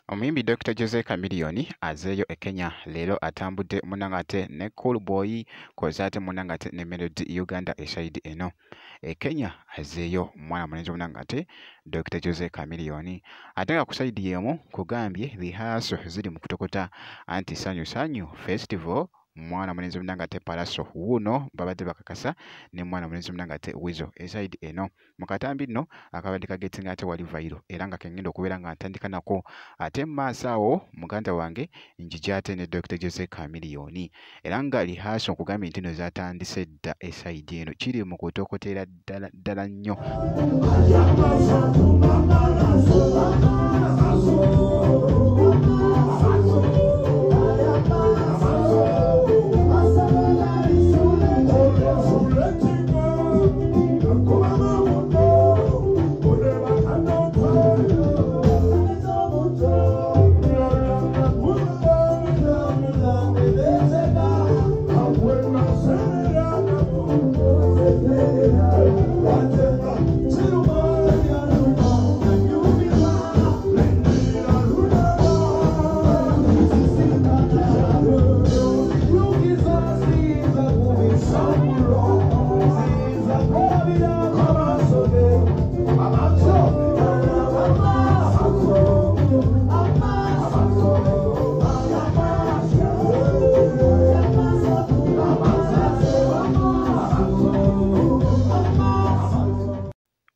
Omuyimbi Dr. Jose Chameleone azeeyo e Kenya leero atambudde munnange ate ne Cool Boy kw'ossa ate munnange ate ne Melody Uganda esayidi eno. E Kenya azeeyo mwana mulenzi munnange ate Dr. Jose Chameleone ate nga ku sayidi y'emu kugambye rehearsal ziri mu kutokota anti Sanyu Sanyu Festival mwana mulenzi munnange ate Pallaso wuuno babadde bakakasa ne mwana mulenzi munnange ate Weasel esayidi eno. Mu katambi nno akabadde kagetinga ate wali vairo era nga kengenda okubeera nga ntandika nako ate mu maaso awo muganda wange njija ate ne Dr. Jose Chameleone era nga rehearsal nkugambye nti no zatandise dda esayidi eno kiri mu kutokotera ddala nnyo.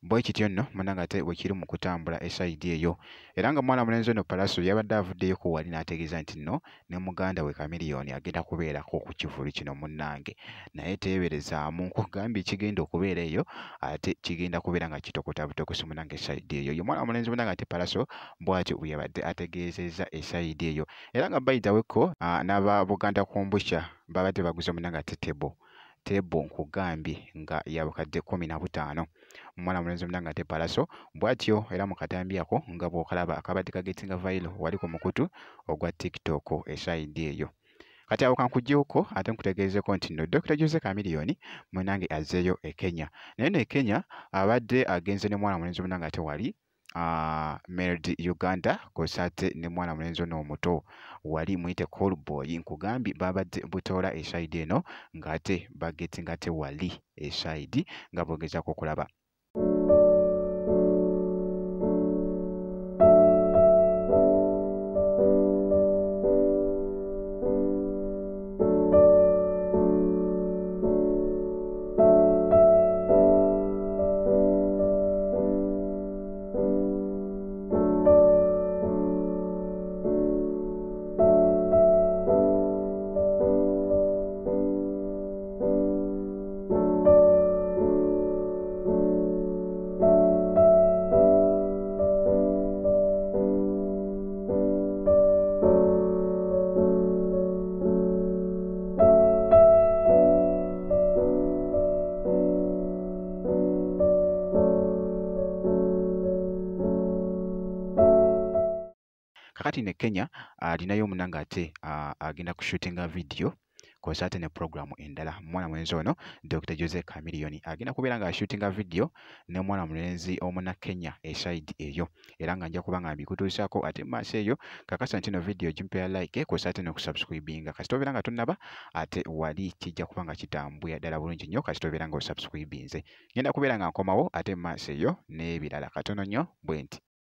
Bwe kityo nno munnange ate bwe kiri mu kutambula esayidi eyo era nga mwana mulenzi ono Pallaso yabadde avuddeyo ku wali n'ategeeza nti nno ne muganda we Chameleone agenda kubeerako ku kivuli kino munnange naye teeberezaamu nkugambye kigenda okubeera eyo ate kigenda kubeera nga kitokota butokosi munnange esayidi eyo. Ye mwana mulenzi munnange ate Pallaso bw'atyo bwe yabadde ategeezezza esayidi eyo era nga bayitaweko n'aba Buganda Kombucha babadde baguze munnange ate tebo nkugambye nga yabukadde 15 mwana mulenzi munnange ate Pallaso bw'atyo era mu katambi ako nga bw'okalaba akabadde kagetinga vailo wali ku mukutu ogwa TikTok esayidi eyo. Kati awo kankuggyeko ate nkutegeezeko nti nno Dr. Jose Chameleone munnange azeeyo e Kenya naye ne Kenya abadde agenze ne mwana mulenzi munnange ate wali Melody Uganda kw'ossa ate ne mwana mulenzi ono omuto wali muyite Cool Boy nkugambye babadde butoola esayidi eno ng'ate bagetinga ate wali esayidi nga bogezaako okulaba. Kakati ne Kenya alinayo munnange ate agenda kushootinga video kw'ossa ate ne programu endala mwana mulenzi ono Dr. Jose Chameleone agenda kubeera nga ashootinga video ne mwana mulenzi omuna Kenya esayidi eyo era nga nja kuba nga mbikutuusaako ate mu maaso eyo kakasa nti no video gimpeera like kw'ossa ate n'okusubscribinga kasita obeera nga tonnaba ate wali kijja kuba nga kitambuya ddala bulungi nnyo kasita obeera nga osubscribinze. Ngenda kubeera nga nkomawo ate mu maaso eyo n'ebirala katono nnyo bwe nti.